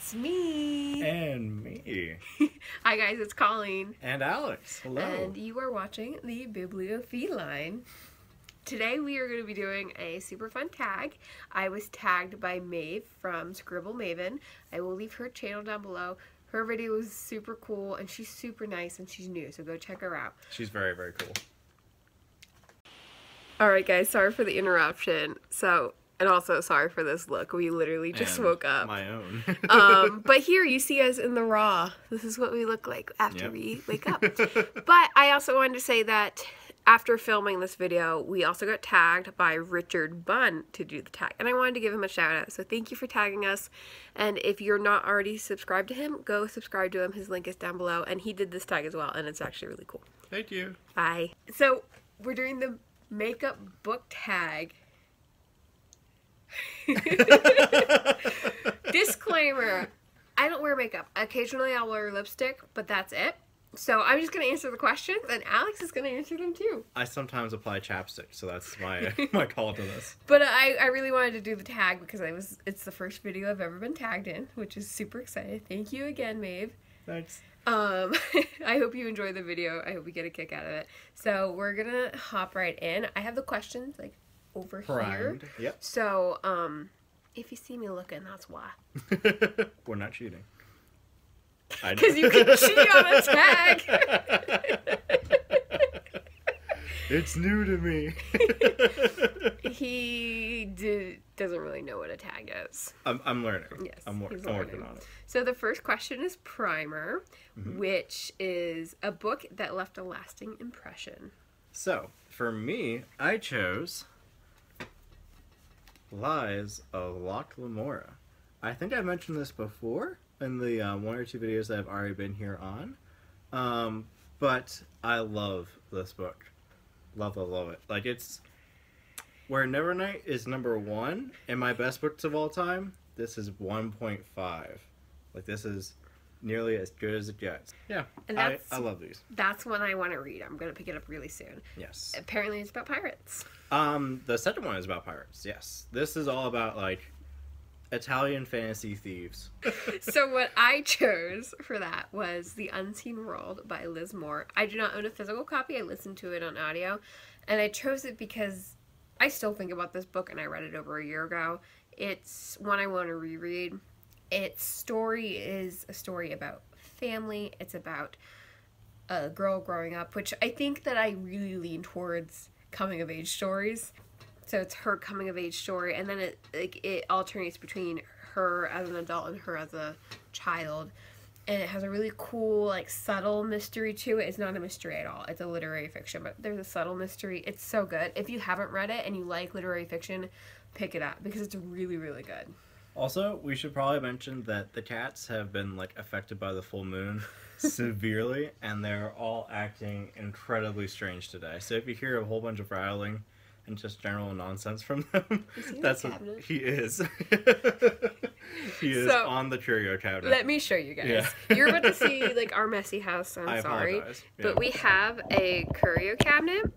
It's me. And me. Hi guys, it's Colleen. And Alex. Hello. And you are watching the Bibliofeline. Today we are going to be doing a super fun tag. I was tagged by Maeve from Scribble Maven. I will leave her channel down below. Her video was super cool and she's super nice and she's new, so go check her out. She's very, very cool. Alright guys, sorry for the interruption. And also sorry for this look. We literally just woke up. My own. But here you see us in the raw. This is what we look like after we wake up. But I also wanted to say that after filming this video, we also got tagged by Richard Bunn to do the tag. And I wanted to give him a shout out. So thank you for tagging us. And if you're not already subscribed to him, go subscribe to him. His link is down below. And he did this tag as well. And it's actually really cool. Thank you. Bye. So we're doing the makeup book tag. Disclaimer, I don't wear makeup. Occasionally I'll wear lipstick, but that's it. So I'm just going to answer the questions, and Alex is going to answer them too. I sometimes apply chapstick, so that's my call to this. But I really wanted to do the tag because it's the first video I've ever been tagged in, which is super excited. Thank you again, Maeve. Thanks. I hope you enjoy the video. I hope you get a kick out of it. So we're going to hop right in. I have the questions like over Primed. here. Yep. So, if you see me looking, that's why. We're not cheating. Because you can cheat on a tag. It's new to me. He doesn't really know what a tag is. I'm learning. Yes, I'm working on it. So the first question is Primer, which is a book that left a lasting impression. So, for me, I chose Lies of Locke Lamora. I think I mentioned this before in the one or two videos that I've already been here on. But I love this book. Love it. Like, it's where Nevernight is #1 in my best books of all time. This is 1.5. Like, this is nearly as good as it gets. Yeah, and I love these. That's one I want to read. I'm going to pick it up really soon. Yes. Apparently it's about pirates. The second one is about pirates, yes. This is all about, like, Italian fantasy thieves. So what I chose for that was The Unseen World by Lismore. I do not own a physical copy. I listened to it on audio. And I chose it because I still think about this book and I read it over a year ago. It's one I want to reread. Its story is a story about family. It's about a girl growing up, which I think that I really lean towards coming of age stories. So it's her coming of age story, and then it alternates between her as an adult and her as a child. And it has a really cool, like, subtle mystery to it. It's not a mystery at all. It's a literary fiction, but there's a subtle mystery. It's so good. If you haven't read it and you like literary fiction, pick it up because it's really, really good. Also, we should probably mention that the cats have been, like, affected by the full moon severely, and they're all acting incredibly strange today. So if you hear a whole bunch of rattling and just general nonsense from them, that's what he is. He is on the curio cabinet. Let me show you guys. Yeah. You're about to see, like, our messy house. I'm sorry. Apologize. Yeah. But we have a curio cabinet.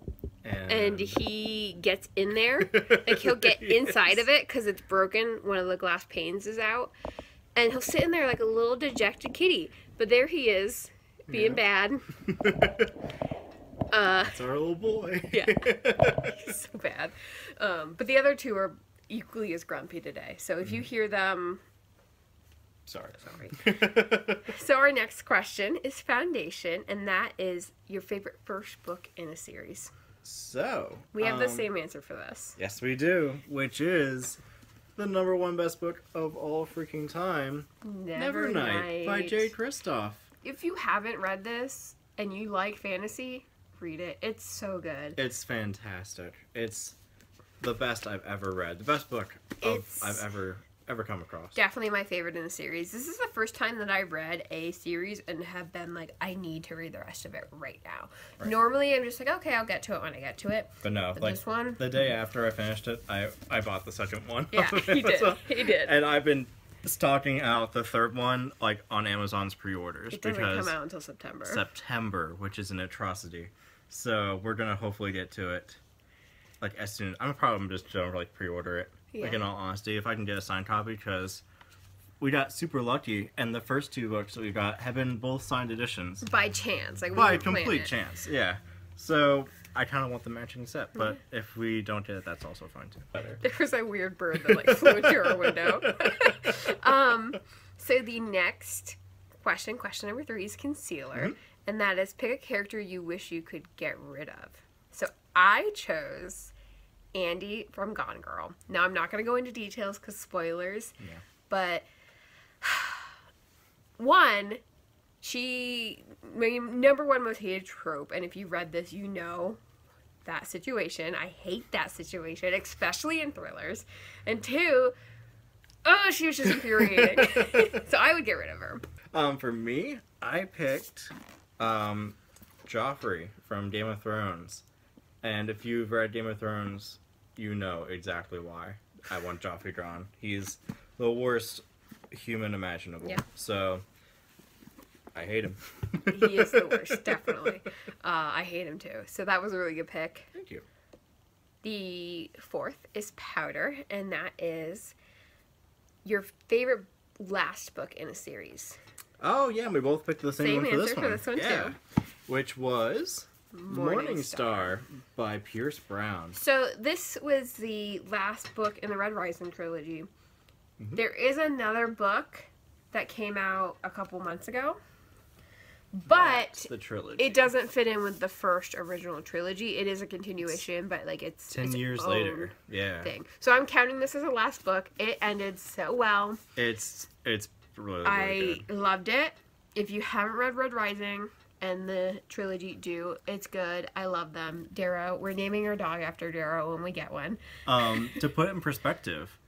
And he gets in there, like he'll get inside of it because it's broken. One of the glass panes is out, and he'll sit in there like a little dejected kitty. But there he is, being bad. That's our little boy. Yeah, he's so bad. But the other two are equally as grumpy today. So if you hear them, sorry. So our next question is Foundation, and that is your favorite first book in a series. So, we have the same answer for this. Yes, we do, which is the #1 best book of all freaking time, Nevernight by J. Kristoff. If you haven't read this and you like fantasy, read it. It's so good. It's fantastic. It's the best I've ever read. The best book I've ever come across. Definitely my favorite in the series. This is the first time that I read a series and have been like, I need to read the rest of it right now. Right. Normally I'm just like, okay, I'll get to it when I get to it. But no, like this one, the day after I finished it, I bought the second one. Yeah, he did. He did. And I've been stocking out the third one like on Amazon's pre-orders. It doesn't come out until September. September, which is an atrocity. So we're gonna hopefully get to it like as soon. I'm probably just gonna like pre-order it. Yeah. Like in all honesty, if I can get a signed copy, because we got super lucky, and the first 2 books that we got have been both signed editions. By chance. Like, we By didn't plan complete it. chance, yeah. So, I kind of want the matching set, but if we don't get it, that's also fine too. There was a weird bird that, like, flew into our window. So the next question number 3, is concealer. And that is, pick a character you wish you could get rid of. So I chose Andy from Gone Girl. Now, I'm not going to go into details because spoilers. Yeah. But, one, my number 1 most hated trope, and if you read this, you know that situation. I hate that situation, especially in thrillers. And 2, oh, she was just infuriating. So I would get rid of her. For me, I picked Joffrey from Game of Thrones. And if you've read Game of Thrones, you know exactly why I want Joffrey gone. He's the worst human imaginable. Yeah. So, I hate him. He is the worst, definitely. I hate him too. So that was a really good pick. Thank you. The 4th is Powder, and that is your favorite last book in a series. Oh, yeah, we both picked the same one for this one. Same answer for this one, yeah. too. Which was Morningstar by Pierce Brown. So this was the last book in the Red Rising trilogy. There is another book that came out a couple months ago, but That's the trilogy. it doesn't fit in with the first original trilogy. It is a continuation, but like it's 10 its years own later. Yeah. thing. So I'm counting this as a last book. It ended so well. It's really, really I good. loved it. If you haven't read Red Rising and the trilogy, do. It's good. I love them. Darrow. We're naming our dog after Darrow when we get one. To put it in perspective,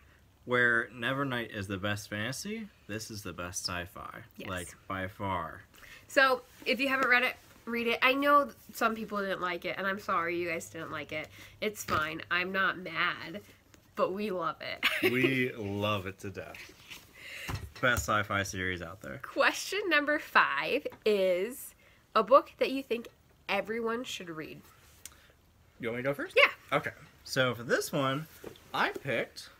where Nevernight is the best fantasy, this is the best sci-fi. Yes. Like, by far. So, if you haven't read it, read it. I know some people didn't like it, and I'm sorry you guys didn't like it. It's fine. I'm not mad, but we love it. We love it to death. Best sci-fi series out there. Question number 5 is a book that you think everyone should read. You want me to go first? Yeah. Okay. So for this one, I picked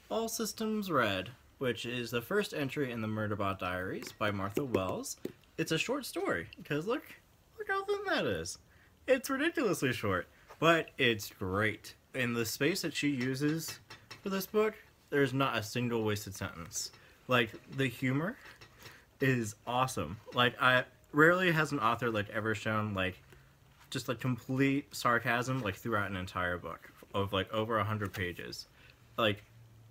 All Systems Red, which is the first entry in the Murderbot Diaries by Martha Wells. It's a short story, because look how thin that is. It's ridiculously short, but it's great. In the space that she uses for this book, there's not a single wasted sentence. Like, the humor is awesome. Like, rarely has an author, like, ever shown, like, just, like, complete sarcasm, like, throughout an entire book of, like, over 100 pages. Like,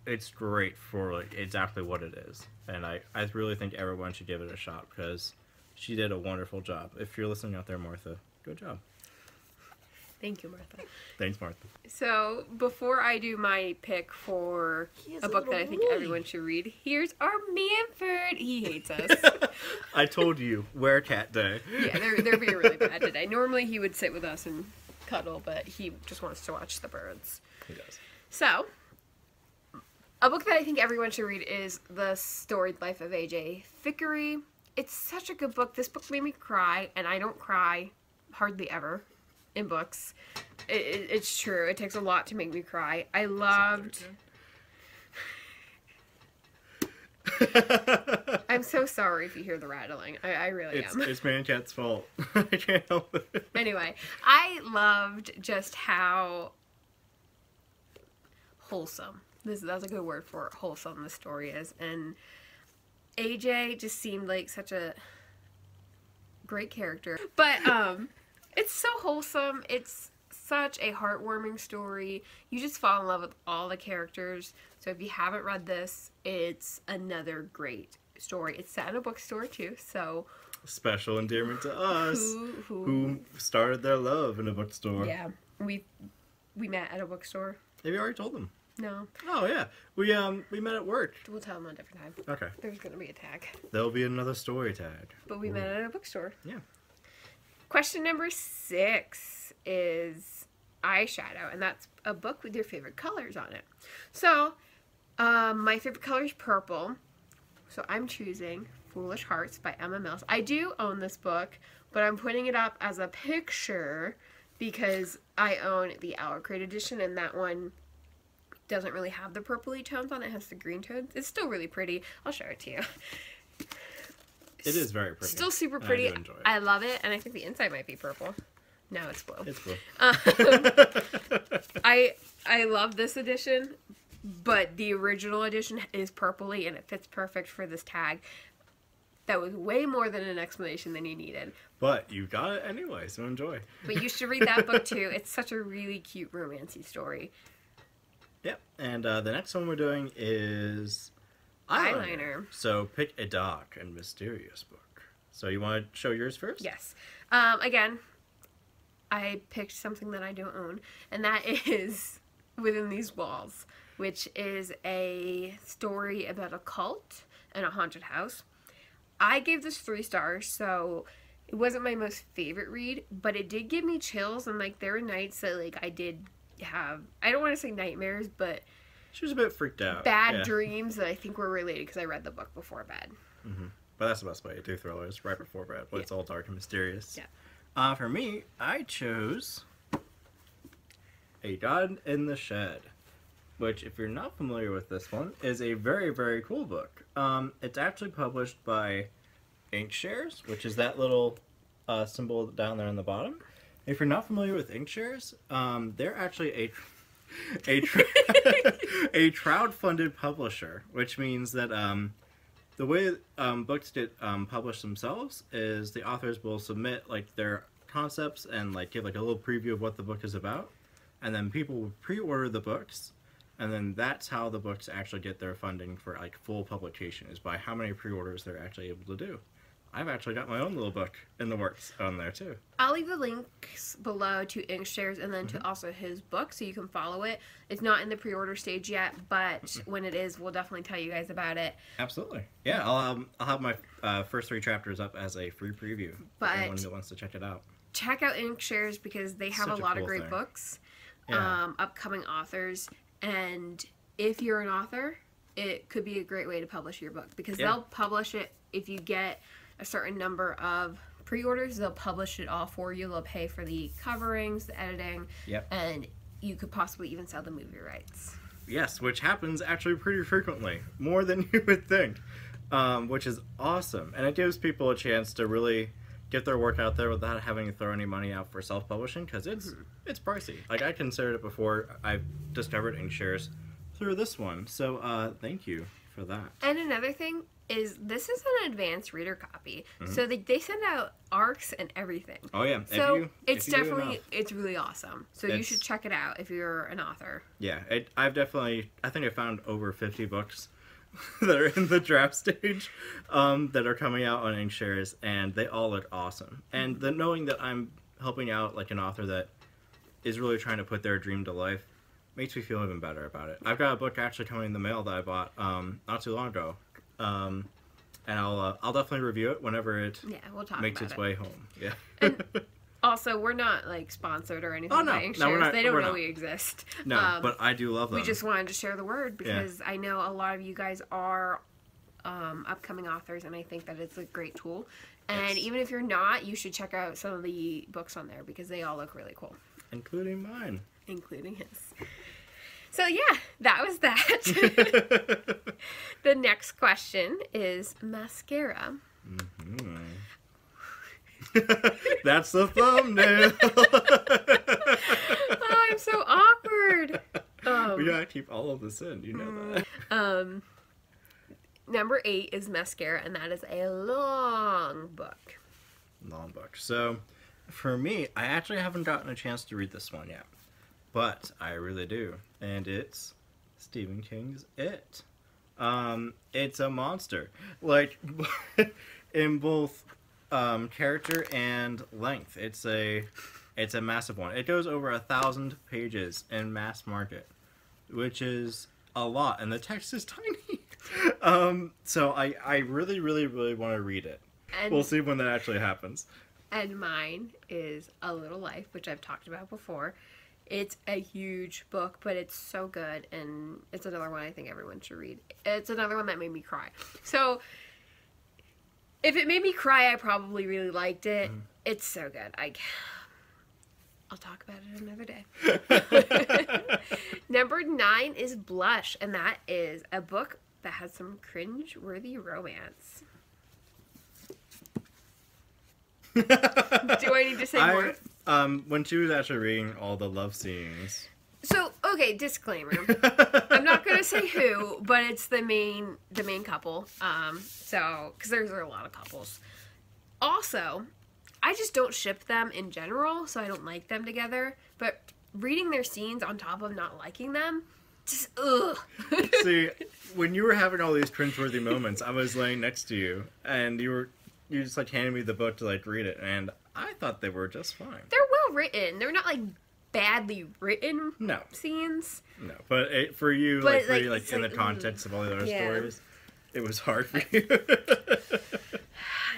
it's great for, like, exactly what it is. And I really think everyone should give it a shot, because she did a wonderful job. If you're listening out there, Martha, good job. Thank you, Martha. Thanks, Martha. So, before I do my pick for a book that I think everyone should read, here's our Manford. He hates us. I told you, wear cat day. Yeah, they're being really bad today. Normally he would sit with us and cuddle, but he just wants to watch the birds. He does. So, a book that I think everyone should read is The Storied Life of A.J. Thickery. It's such a good book. This book made me cry, and I don't cry hardly ever in books. It's true. It takes a lot to make me cry. I loved... I'm so sorry if you hear the rattling. I really am. It's Mancat's fault. I can't help it. Anyway, I loved just how wholesome. That's a good word for it, wholesome the story is. And AJ just seemed like such a great character. But it's so wholesome. It's such a heartwarming story. You just fall in love with all the characters. So if you haven't read this, it's another great story. It's set in a bookstore too, so Special endearment to us, who started their love in a bookstore. Yeah, we met at a bookstore. Have you already told them? No. Oh yeah, we met at work. We'll tell them on a different time. Okay. There's gonna be a tag. There'll be another story tag. But we met at a bookstore. Yeah. Question number 6 is Eyeshadow, and that's a book with your favorite colors on it. So, my favorite color is purple. So I'm choosing Foolish Hearts by Emma Mills. I do own this book, but I'm putting it up as a picture because I own the Hour Crate edition, and that one doesn't really have the purpley tones on it. It has the green tones. It's still really pretty. I'll show it to you. It is very pretty. Still super pretty. I do enjoy it. I love it, and I think the inside might be purple. No, it's blue. It's blue. I love this edition, but the original edition is purpley, and it fits perfect for this tag. That was way more than an explanation than you needed. But you got it anyway, so enjoy. But you should read that book too. It's such a really cute romancy story. Yep, and the next one we're doing is Eyeliner. So pick a dark and mysterious book. So you want to show yours first? Yes. Again, I picked something that I don't own, and that is Within These Walls, which is a story about a cult and a haunted house. I gave this 3 stars, so it wasn't my most favorite read, but it did give me chills, and like there were nights that like I did have, I don't want to say nightmares, but she was a bit freaked out. Bad dreams that I think were related because I read the book before bed. Mm-hmm. But that's the best way to do thrillers, right before bed, but it's all dark and mysterious. Yeah. For me, I chose A God in the Shed, which, if you're not familiar with this one, is a very, very cool book. It's actually published by Inkshares, which is that little symbol down there on the bottom. If you're not familiar with Inkshares, they're actually a crowd-funded publisher, which means that the way books get published themselves is the authors will submit like their concepts and like give like a little preview of what the book is about, and then people will pre-order the books, and then that's how the books actually get their funding for like full publication, is by how many pre-orders they're actually able to do. I've actually got my own little book in the works on there too. I'll leave the links below to Inkshares and then to also his book so you can follow it. It's not in the pre-order stage yet, but when it is, we'll definitely tell you guys about it. Absolutely. Yeah, I'll have my first 3 chapters up as a free preview for anyone that wants to check it out. Check out Inkshares because they have a lot of great books, upcoming authors, and if you're an author, it could be a great way to publish your book because they'll publish it if you get a certain number of pre-orders. They'll publish it all for you. They'll pay for the coverings, the editing, and you could possibly even sell the movie rights. Yes, which happens actually pretty frequently, more than you would think, which is awesome. And it gives people a chance to really get their work out there without having to throw any money out for self-publishing, because it's pricey. Like, I considered it before I discovered Inkshares through this one. So thank you for that. And another thing is this is an advanced reader copy, so they send out arcs and everything. Oh yeah, so it's definitely, it's really awesome. So you should check it out if you're an author. Yeah, I think I found over 50 books that are in the draft stage that are coming out on Inkshares, and they all look awesome. And the knowing that I'm helping out like an author that is really trying to put their dream to life makes me feel even better about it. I've got a book actually coming in the mail that I bought not too long ago. And I'll definitely review it whenever it makes its way home. Yeah. And also, we're not like sponsored or anything by Inkshares. They don't know we exist. No, but I do love them. We just wanted to share the word because I know a lot of you guys are upcoming authors, and I think that it's a great tool. And even if you're not, you should check out some of the books on there because they all look really cool. Including mine. Including his. So yeah, that was that. The next question is mascara. That's the thumbnail. Oh, I'm so awkward. We gotta keep all of this in, you know that. Number 8 is mascara, and that is a long book. Long book. So, for me, I actually haven't gotten a chance to read this one yet. But I really do. And it's Stephen King's It. It's a monster. Like, in both character and length. It's a massive one. It goes over 1,000 pages in mass market, which is a lot. And the text is tiny. So I really, really, really want to read it. And we'll see when that actually happens. And mine is A Little Life, which I've talked about before. It's a huge book, but it's so good, and it's another one I think everyone should read. It's another one that made me cry. So, if it made me cry, I probably really liked it. It's so good. I'll talk about it another day. Number 9 is Blush, and that is a book that has some cringe-worthy romance. Do I need to say more? When she was actually reading all the love scenes. So, okay, disclaimer. I'm not gonna say who, but it's the main couple. So, because there's a lot of couples. Also, I just don't ship them in general, so I don't like them together. But reading their scenes on top of not liking them, just ugh. See, when you were having all these cringeworthy moments, I was laying next to you, and you just like handed me the book to like read it, and I thought they were just fine. They're well written. They're not like badly written scenes. No, but for you, but, like reading like in the context of all the other stories, it was hard for you.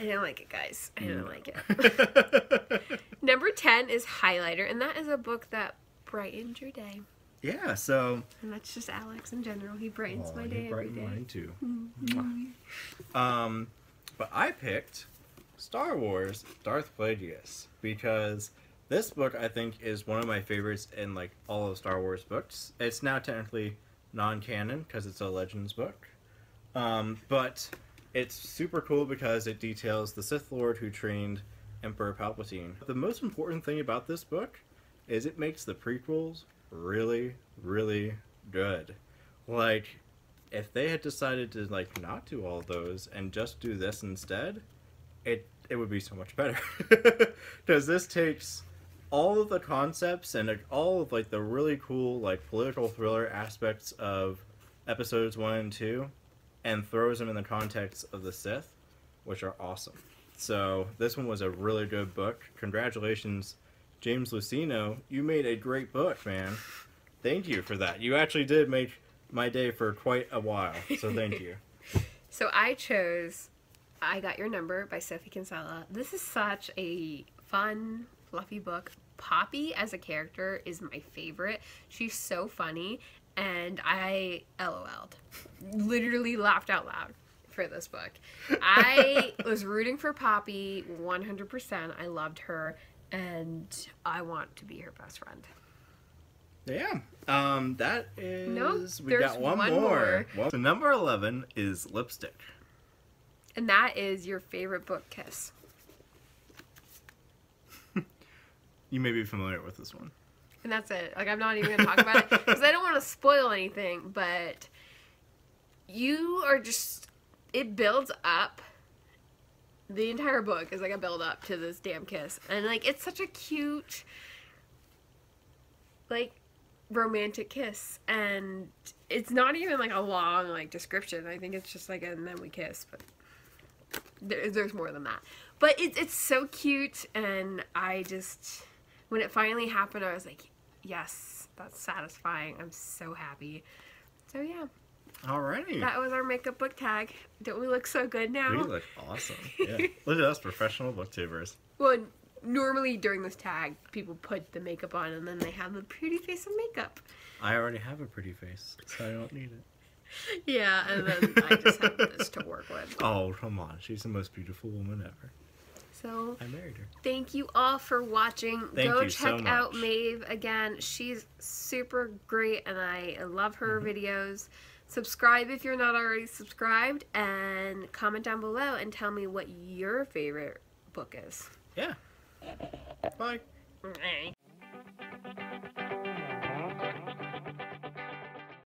I didn't like it, guys. I didn't like it. Number 10 is Highlighter, and that is a book that brightened your day. Yeah, so... And that's just Alex in general. He brightens my day every day. Mine too. But I picked Star Wars Darth Plagueis because this book, I think, is one of my favorites in like all of Star Wars books. It's now technically non-canon because it's a Legends book. But it's super cool because it details the Sith Lord who trained Emperor Palpatine. The most important thing about this book is it makes the prequels really, really good. Like, if they had decided to like not do all those and just do this instead, it would be so much better. Because this takes all of the concepts and all of like the really cool like political thriller aspects of episodes 1 and 2 and throws them in the context of the Sith, which are awesome. So this one was a really good book. Congratulations, James Luceno. You made a great book, man. Thank you for that. You actually did make my day for quite a while, so thank you. So I chose I Got Your Number by Sophie Kinsella. This is such a fun, fluffy book. Poppy as a character is my favorite. She's so funny, and I LOL'd. Literally laughed out loud for this book. I was rooting for Poppy 100%. I loved her, and I want to be her best friend. Yeah. That is... Nope, we got one more. So number 11 is Lipstick. And that is your favorite book, Kiss. You may be familiar with this one. And that's it. Like, I'm not even going to talk about it because I don't want to spoil anything, but you are just... It builds up. The entire book is like a build up to this damn kiss. And, like, it's such a cute, like, romantic kiss. And it's not even, like, a long, like, description. I think it's just, like, and then we kiss. But there's more than that. But it's so cute. And I just... When it finally happened, I was like, yes, that's satisfying. I'm so happy. So, yeah. Alrighty. That was our makeup book tag. Don't we look so good now? We look awesome. Yeah. Look at us, professional booktubers. Well, normally during this tag, people put the makeup on and then they have the pretty face of makeup. I already have a pretty face, so I don't need it. Yeah, and then I just have this to work with. Oh, come on. She's the most beautiful woman ever. So, I married her. Thank you all for watching. Go check out Maeve again. She's super great and I love her videos. Subscribe if you're not already subscribed, and comment down below and tell me what your favorite book is. Yeah. Bye. Bye.